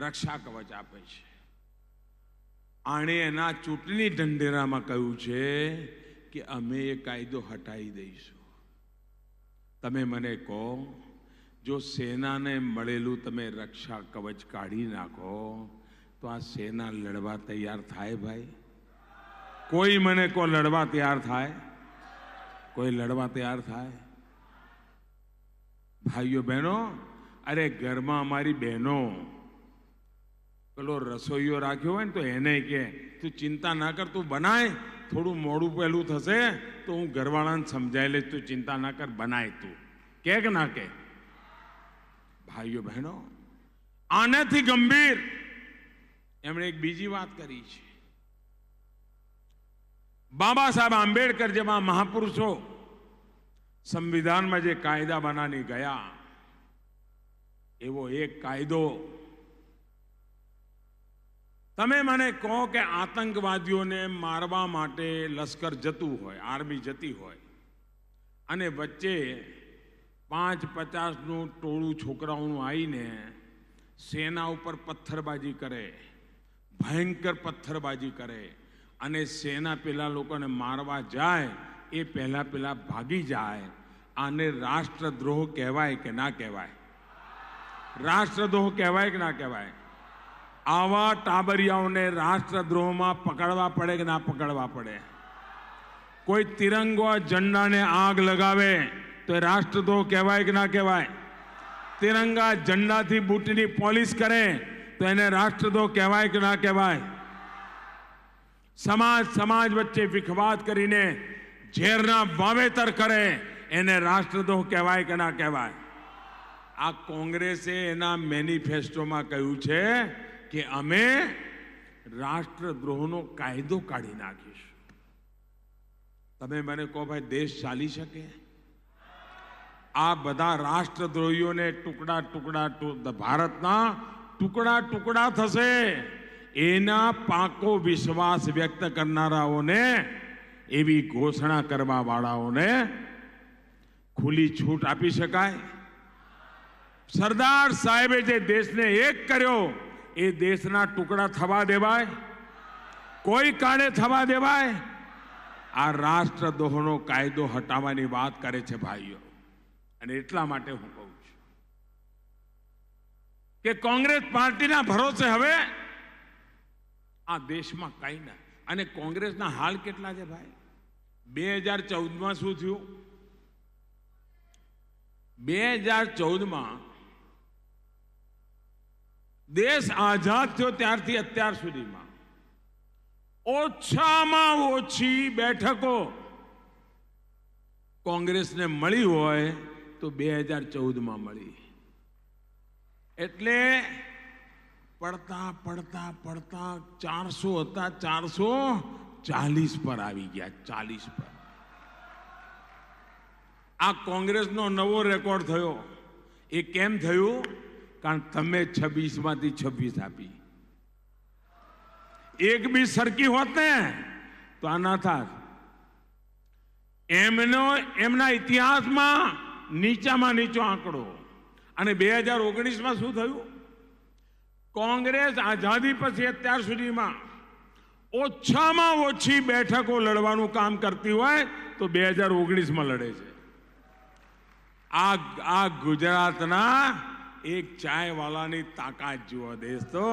રક્ષા કવચ આપે છે. આણે એના ચૂંટણી ઢંઢેરામાં કહ્યું છે કે અમે એ કાયદો હટાવી દઈશું. તમે મને કહો, જો સેનાને મળેલું તમે રક્ષા કવચ કાઢી નાખો તો આ સેના લડવા તૈયાર થાય ભાઈ? કોઈ મને કહો લડવા તૈયાર થાય? કોઈ લડવા તૈયાર થાય? ભાઈઓ બહેનો, અરે ઘરમાં અમારી બહેનો પેલો રસોઈયો રાખ્યો હોય ને તો એને કે તું ચિંતા ના કર, તું બનાય, થોડું મોડું પહેલું થશે તો હું ઘરવાળાને સમજાવી લઈશ, તું ચિંતા ના કર, બનાય. તું કે ના કે? ભાઈઓ બહેનો, આનાથી ગંભીર એમણે એક બીજી વાત કરી છે. બાબા સાહેબ આંબેડકર જેવા મહાપુરુષો સંવિધાનમાં જે કાયદા બનાવી ગયા, એવો એક કાયદો તમે મને કહો કે આતંકવાદીઓને મારવા માટે લશ્કર જતું હોય, આર્મી જતી હોય, અને વચ્ચે 50-50નું ટોળું છોકરાઓનું આવીને સેના ઉપર પથ્થરબાજી કરે, ભયંકર પથ્થરબાજી કરે, અને સેના પેલા લોકોને મારવા જાય એ પેલા ભાગી જાય, આને રાષ્ટ્રદ્રોહ કહેવાય કે ના કહેવાય? રાષ્ટ્રદ્રોહ કહેવાય કે ના કહેવાય? આવા ટાબરિયાઓને રાષ્ટ્રદ્રોહમાં પકડવા પડે કે ના પકડવા પડે? કોઈ તિરંગો ઝંડાને આગ લગાવે તો એ રાષ્ટ્રદ્રોહ કહેવાય કે ના કહેવાય? તિરંગા ઝંડાથી બૂટની પોલિશ કરે તો એને રાષ્ટ્રદ્રોહ કહેવાય કે ના કહેવાય? સમાજ વચ્ચે વિખવાદ કરીને ઝેરના વાવેતર કરે એને રાષ્ટ્રદ્રોહ કહેવાય કે ના કહેવાય? આ કોંગ્રેસે એના મેનિફેસ્ટોમાં કહ્યું છે કે અમે રાષ્ટ્રદ્રોહનો કાયદો કાઢી નાખીશું. તમે મને કહો ભાઈ, દેશ ચાલી શકે? આ બધા રાષ્ટ્રદ્રોહીઓને ભારતના ટુકડા થશે. એના પાકો વિશ્વાસ વ્યક્ત કરનારાઓને, એવી ઘોષણા કરવા વાળાઓને ખુલ્લી છૂટ આપી શકાય? સરદાર સાહેબે જે દેશને એક કર્યો એ દેશના ટુકડા થવા દેવાય? કોઈ કાળે થવા દેવાય? આ રાષ્ટ્રદ્રોહનો કાયદો હટાવવાની વાત કરે છે ભાઈઓ. અને એટલા માટે હું કહું છું કે કોંગ્રેસ પાર્ટીના ભરોસે હવે આ દેશમાં કઈ ના. અને કોંગ્રેસના હાલ કેટલા છે ભાઈ? 2014માં શું થયું? 2014માં દેશ આઝાદ થયો ત્યારથી અત્યાર સુધીમાં ઓછામાં ઓછી બેઠકો કોંગ્રેસને મળી હોય તો 2014માં મળી. એટલે પડતા પડતા પડતા 400 હતા, 440 પર આવી ગયા, 40 પર. આ કોંગ્રેસનો નવો રેકોર્ડ થયો. એ કેમ થયું? કારણ તમે 26 માંથી 26 આપી. એક બી સરખી હોત ને તો આ ના થાત. એમના ઇતિહાસમાં નીચામાં નીચો આંકડો. અને 2019માં શું થયું? કોંગ્રેસ આઝાદી પછી અત્યાર સુધીમાં ઓછામાં ઓછી બેઠકો લડવાનું કામ કરતી હોય તો 2019માં લડે છે. આ ગુજરાતના એક ચાયવાલાની તાકાત જુઓ દોસ્તો.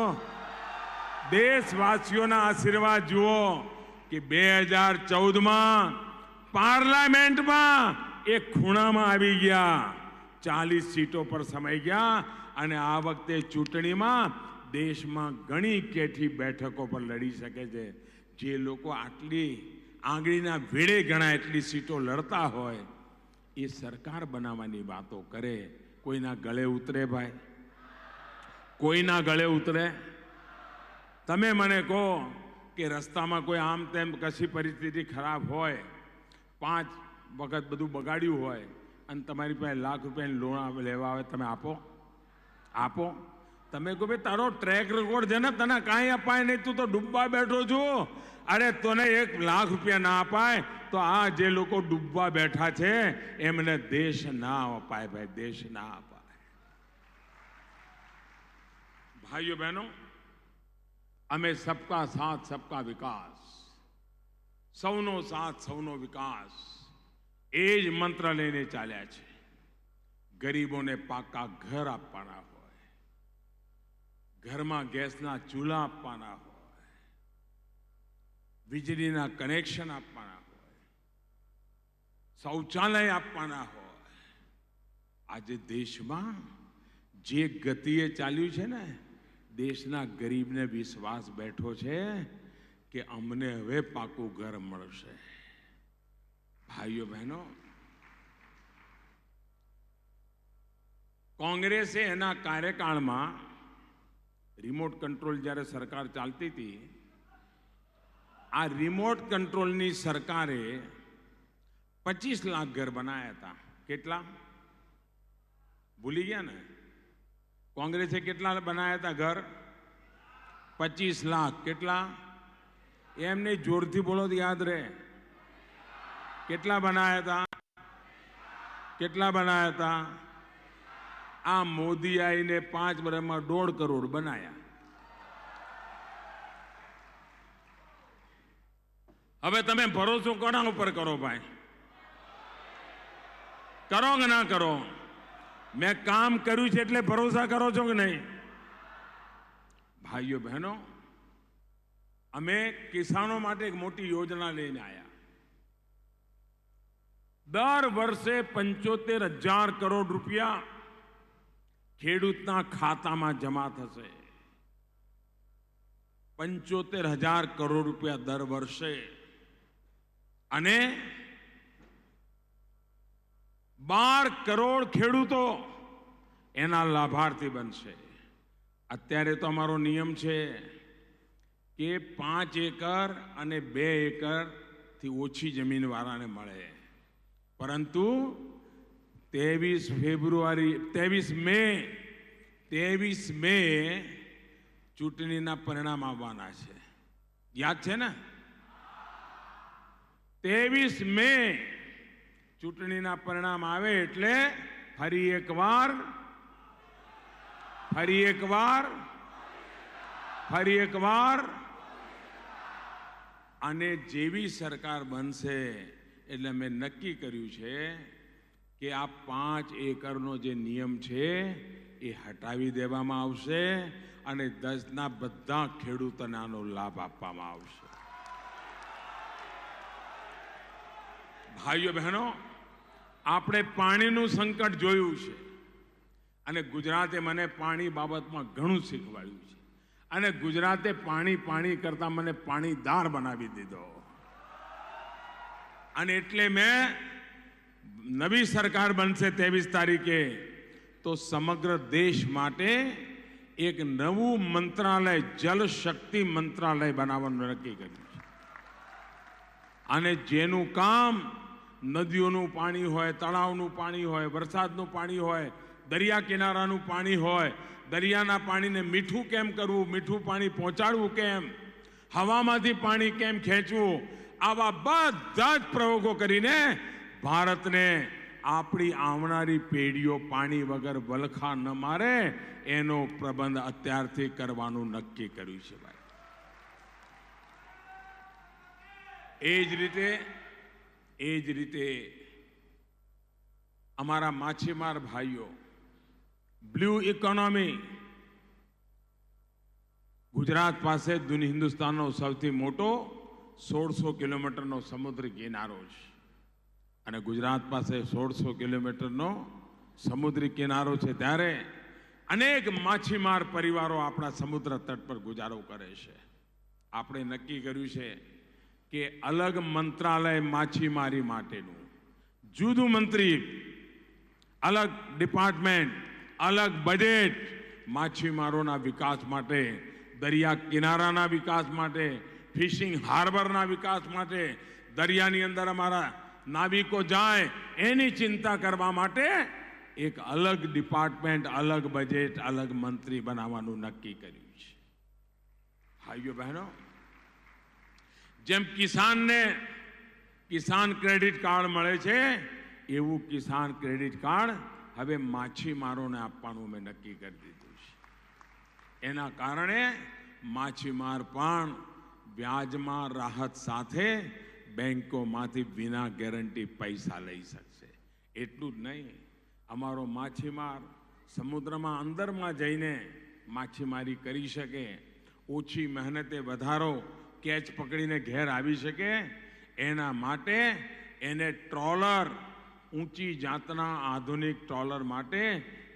દેશવાસીઓના આશીર્વાદ જુઓ કે 2014માં પાર્લામેન્ટમાં એક ખૂણામાં આવી ગયા, 40 સીટો પર સમાઈ ગયા. અને આ વખતે ચૂંટણીમાં દેશમાં ઘણી કેઠી બેઠકો પર લડી શકે છે. જે લોકો આટલી આંગળીના વેળે ગણાય એટલી સીટો લડતા હોય એ સરકાર બનાવવાની વાતો કરે. કોઈના ગળે ઉતરે ભાઈ? કોઈના ગળે ઉતરે? તમે મને કહો કે રસ્તામાં કોઈ આમ તેમ કશી પરિસ્થિતિ ખરાબ હોય, 5 વખત બધું બગાડ્યું હોય અને તમારી પાસે લાખ રૂપિયાની લોન લેવા આવે, તમે આપો? આપો? તમે કહો ભાઈ તારો ટ્રેક રેકોર્ડ છે ને, તને કાંઈ અપાય નહીં, તું તો ડૂબવા બેઠો છું. અરે તને 1 લાખ રૂપિયા ના અપાય તો આ જે લોકો ડૂબવા બેઠા છે એમને દેશ ના અપાય ભાઈ, દેશ ના અપાય. ભાઈઓ બહેનો, અમે સબકા સાથ સબકા વિકાસ, સૌનો સાથ સૌનો વિકાસ એ જ મંત્ર લઈને ચાલ્યા છે. ગરીબોને પાકા ઘર આપવાના હોય, ઘરમાં ગેસના ચૂલા આપવાના હોય, વીજળીના કનેક્શન આપવાના હોય, શૌચાલય આપવાના હોય. આજે દેશમાં જે ગતિએ ચાલ્યું છે ને, દેશના ગરીબને વિશ્વાસ બેઠો છે કે અમને હવે પાકું ઘર મળશે. ભાઈઓ બહેનો, કોંગ્રેસે એના કાર્યકાળમાં રિમોટ કંટ્રોલ જ્યારે સરકાર ચાલતી હતી, આ રિમોટ કંટ્રોલની સરકારે 25 લાખ ઘર બનાવ્યા હતા. કેટલા? ભૂલી ગયા ને? કોંગ્રેસે કેટલા બનાવ્યા હતા ઘર? 25 લાખ. કેટલા? એમને જોરથી બોલો તો યાદ રહે. કેટલા બનાવ્યા હતા? કેટલા બનાવ્યા હતા? આ મોદી આવીને 5 વર્ષમાં 1.5 કરોડ બનાયા. હવે તમે ભરોસો કોના ઉપર કરો ભાઈ? કરો કે ના કરો? મેં કામ કર્યું છે એટલે ભરોસા કરો છો કે નહીં? ભાઈઓ બહેનો, અમે કિસાનો માટે એક મોટી યોજના લઈને આવ્યા. દર વર્ષે 75,000 કરોડ રૂપિયા ખેડૂતના ખાતામાં જમા થશે. 75,000 કરોડ રૂપિયા દર વર્ષે. અને 12 કરોડ ખેડૂતો એના લાભાર્થી બનશે. અત્યારે તો અમારો નિયમ છે કે 5 એકર અને 2 એકરથી ઓછી જમીન વાળાને મળે. પરંતુ 23 મે ચૂંટણીના પરિણામ આવવાના છે. યાદ છે ને? 23 મે ચૂંટણીના પરિણામ આવે એટલે ફરી એકવાર અને જેવી સરકાર બનશે એટલે મેં નક્કી કર્યું છે કે આ 5 એકરનો જે નિયમ છે એ હટાવી દેવામાં આવશે અને 10ના બધા ખેડૂતોને આનો લાભ આપવામાં આવશે. ભાઈઓ બહેનો, આપણે પાણીનું સંકટ જોયું છે અને ગુજરાતે મને પાણી બાબતમાં ઘણું શીખવાડ્યું છે. અને ગુજરાતે પાણી કરતા મને પાણીદાર બનાવી દીધો. અને એટલે મેં નવી સરકાર બનશે 23 તારીખે તો સમગ્ર દેશ માટે એક નવું મંત્રાલય જલ શક્તિ મંત્રાલય બનાવવાનું નક્કી કર્યું છે. અને જેનું કામ નદીઓનું પાણી હોય, તળાવનું પાણી હોય, વરસાદનું પાણી હોય, દરિયા કિનારાનું પાણી હોય, દરિયાના પાણીને મીઠું કેમ કરવું, મીઠું પાણી પહોંચાડવું કેમ, હવામાંથી પાણી કેમ ખેંચવું, આવા બધા જ પ્રયોગો કરીને ભારતને આપણી આવનારી પેઢીઓ પાણી વગર વલખા ન મારે એનો પ્રબંધ અત્યારથી કરવાનું નક્કી કર્યું છે ભાઈ. એ જ રીતે અમારા માછીમાર ભાઈઓ, બ્લુ ઇકોનોમી, ગુજરાત પાસે હિન્દુસ્તાનનો સૌથી મોટો 1600 કિલોમીટરનો સમુદ્રી કિનારો છે. અને ગુજરાત પાસે 1600 કિલોમીટરનો સમુદ્રી કિનારો છે, ત્યારે અનેક માછીમાર પરિવારો આપણા સમુદ્ર તટ પર ગુજારો કરે છે. આપણે નક્કી કર્યું છે કે અલગ મંત્રાલય માછીમારી માટેનું, જુદું મંત્રી, અલગ ડિપાર્ટમેન્ટ, અલગ બજેટ માછીમારોના વિકાસ માટે, દરિયા કિનારાના વિકાસ માટે, ફિશિંગ હાર્બરના વિકાસ માટે, દરિયાની અંદર અમારા નાવિકો જાય એની ચિંતા કરવા માટે એક અલગ ડિપાર્ટમેન્ટ, અલગ બજેટ, અલગ મંત્રી બનાવવાનું નક્કી કર્યું છે. ભાઈઓ બહેનો, જેમ કિસાનને કિસાન ક્રેડિટ કાર્ડ મળે છે, એવું કિસાન ક્રેડિટ કાર્ડ હવે માછીમારોને આપવાનું મેં નક્કી કરી દીધું છે. એના કારણે માછીમાર પણ વ્યાજમાં રાહત સાથે બેંકોમાંથી વિના ગેરંટી પૈસા લઈ શકશે. એટલું જ નહીં, અમારો માછીમાર સમુદ્રમાં અંદરમાં જઈને માછીમારી કરી શકે, ઓછી મહેનતે વધારો કેચ પકડીને ઘેર આવી શકે, એના માટે એને ટ્રોલર, ઊંચી જાતના આધુનિક ટ્રોલર માટે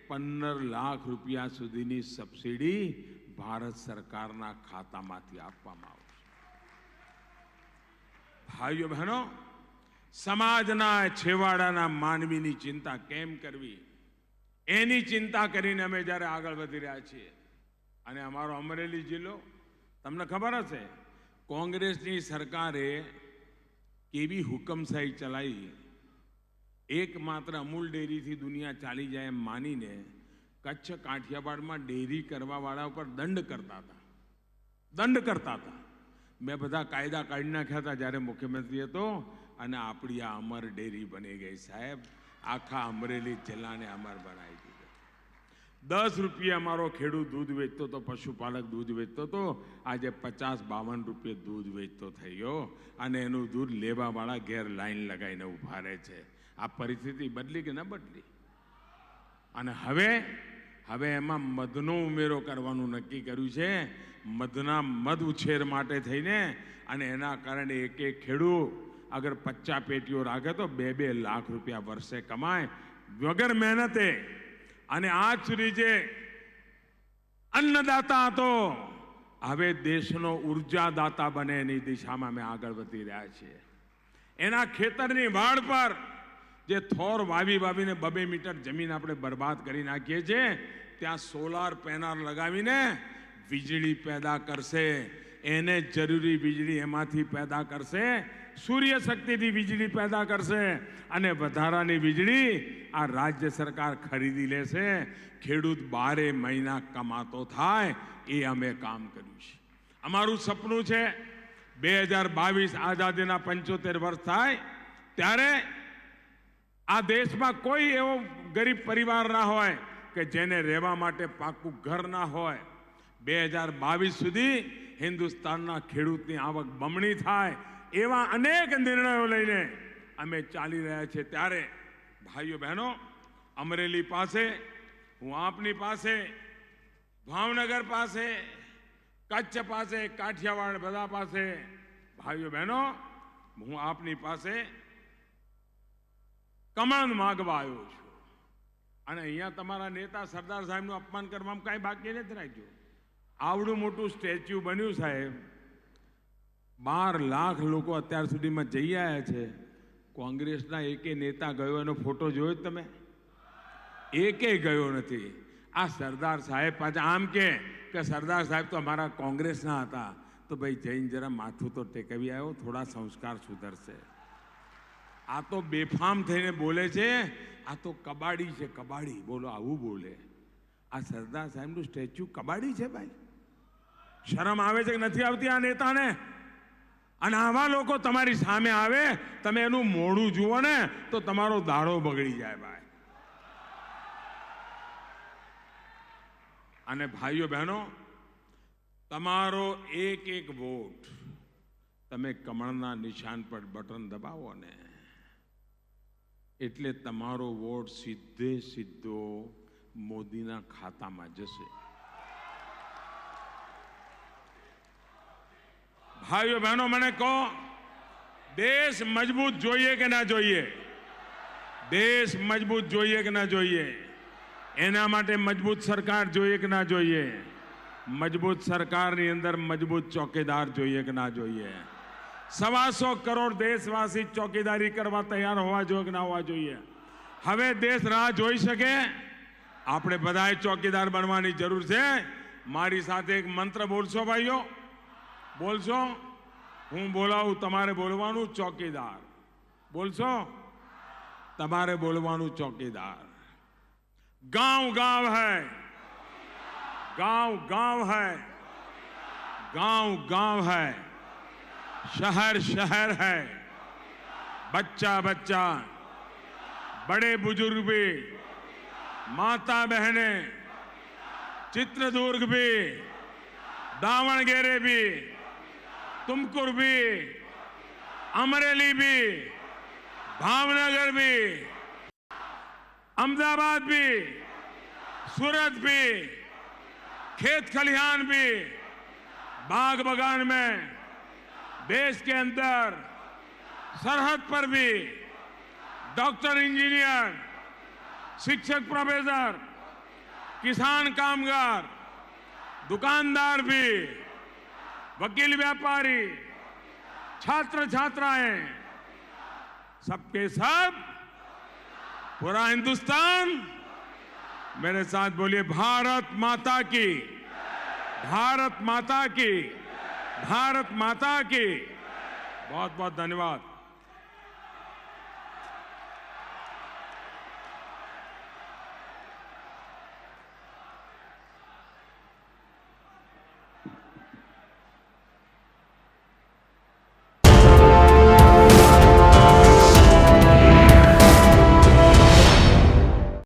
15 લાખ રૂપિયા સુધીની સબસિડી ભારત સરકારના ખાતામાંથી આપવામાં આવશે. ભાઈઓ બહેનો, સમાજના છેવાડાના માનવીની ચિંતા કેમ કરવી એની ચિંતા કરીને અમે જ્યારે આગળ વધી રહ્યા છીએ. અને અમારો અમરેલી જિલ્લો, તમને ખબર હશે, કોંગ્રેસની સરકારે કેવી હુકમશાહી ચલાવી, એકમાત્ર અમૂલ ડેરીથી દુનિયા ચાલી જાય એમ માનીને કચ્છ કાઠિયાવાડમાં ડેરી કરવાવાળા ઉપર દંડ કરતા હતા. મેં બધા કાયદા કાઢી નાખ્યા હતા જ્યારે મુખ્યમંત્રી હતો, અને આપણી આ અમર ડેરી બની ગઈ સાહેબ. આખા અમરેલી જિલ્લાને અમર બનાવી દીધો. 10 રૂપિયા અમારો ખેડૂત દૂધ વેચતો હતો, પશુપાલક દૂધ વેચતો હતો, આજે 50-52 રૂપિયા દૂધ વેચતો થઈ ગયો, અને એનું દૂધ લેવાવાળા ઘેર લાઈન લગાવીને ઊભા રહે છે. આ પરિસ્થિતિ બદલી કે ન બદલી? અને હવે એમાં મધનો ઉમેરો કરવાનું નક્કી કર્યું છે. મધના મધ ઉછેર માટે થઈને, અને એના કારણે એક ખેડૂત અગર 50 પેટીઓ રાખે તો 2-2 લાખ રૂપિયા વર્ષે કમાય વગર મહેનતે. અને આજ સુધી જે અન્નદાતા હતો, હવે દેશનો ઉર્જાદાતા બને એની દિશામાં અમે આગળ વધી રહ્યા છીએ. એના ખેતરની વાડ પર જે થોર વાવીને 2 મીટર જમીન આપણે બરબાદ કરી નાખીએ છીએ, ત્યાં સોલાર પેનલ લગાવીને વીજળી પેદા કરશે. એને જરૂરી વીજળી એમાંથી પેદા કરશે, સૂર્ય શક્તિથી વીજળી પેદા કરશે, અને વધારાની વીજળી આ રાજ્ય સરકાર ખરીદી લેશે. ખેડૂત 12 મહિના કમાતો થાય, એ અમે કામ કર્યું છે. અમારું સપનું છે 2022 આઝાદીના 75 વર્ષ થાય ત્યારે આ દેશમાં કોઈ એવો ગરીબ પરિવાર ના હોય કે જેને રહેવા માટે પાકું ઘર ના હોય. 2022 સુધી હિન્દુસ્તાનના ખેડૂતની આવક બમણી થાય, એવા અનેક નિર્ણયો લઈને અમે ચાલી રહ્યા છીએ. ત્યારે ભાઈઓ બહેનો, અમરેલી પાસે, હું આપની પાસે, ભાવનગર પાસે, કચ્છ પાસે, કાઠિયાવાડ બધા પાસે, ભાઈઓ બહેનો, હું આપની પાસે કમાન માગવા આવ્યો છું. અને અહીંયા તમારા નેતા સરદાર સાહેબનું અપમાન કરવામાં કાંઈ બાકી નથી રાખ્યું. આવડું મોટું સ્ટેચ્યુ બન્યું સાહેબ, 12 લાખ લોકો અત્યાર સુધીમાં જઈ આવ્યા છે. કોંગ્રેસના એકે નેતા ગયો, એનો ફોટો જોયો તમે? એકે ગયો નથી. આ સરદાર સાહેબ પાછા આમ કે સરદાર સાહેબ તો અમારા કોંગ્રેસના હતા, તો ભાઈ જઈને જરા માથું તો ટેકવી આવ્યો, થોડા સંસ્કાર સુધરશે. આ તો બેફામ થઈને બોલે છે, આ તો કબાડી છે, કબાડી. બોલો આવું બોલે? આ સરદાર સાહેબનું સ્ટેચ્યુ કબાડી છે ભાઈ? શરમ આવે છે કે નથી આવતી આ નેતાને? અને આવા લોકો તમારી સામે આવે, તમે એનું મોઢું જુઓ ને તો તમારો દાડો બગડી જાય ભાઈ. અને ભાઈઓ બહેનો, તમારો એક એક વોટ તમે કમળના નિશાન પર બટન દબાવો ને એટલે તમારો વોટ સીધે સીધો મોદીના ખાતામાં જશે. ભાઈઓ બહેનો, મને કહો, દેશ મજબૂત જોઈએ કે ના જોઈએ? દેશ મજબૂત જોઈએ કે ના જોઈએ? એના માટે મજબૂત સરકાર જોઈએ કે ના જોઈએ? મજબૂત સરકારની અંદર મજબૂત ચોકીદાર જોઈએ કે ના જોઈએ? 125 કરોડ દેશવાસી ચોકીદારી કરવા તૈયાર હોવા જોઈએ કે ના હોવા જોઈએ? હવે દેશ રાહ જોઈ શકે? આપણે બધાએ ચોકીદાર બનવાની જરૂર છે. મારી સાથે એક મંત્ર બોલશો ભાઈઓ? બોલશો? હું બોલાવું, તમારે બોલવાનું ચોકીદાર. બોલશો? તમારે બોલવાનું ચોકીદાર. गांव गांव है, गांव गांव है, गांव गांव है, शहर शहर है, बच्चा बच्चा, बड़े बुजुर्ग भी, माता बहने, चित्रदुर्ग भी, दावणगेरे भी, तुमकुर भी, अमरेली भी, भावनगर भी, अहमदाबाद भी, सूरत भी, खेत खलिहान भी, बाग बगान में, देश के अंदर, सरहद पर भी, डॉक्टर, इंजीनियर, शिक्षक, प्रोफेसर, किसान, कामगार, दुकानदार भी, वकील, व्यापारी, छात्र छात्राएं, सबके सब, पूरा हिंदुस्तान मेरे साथ बोलिए, भारत माता की, भारत माता की, भारत माता की. बहुत बहुत धन्यवाद.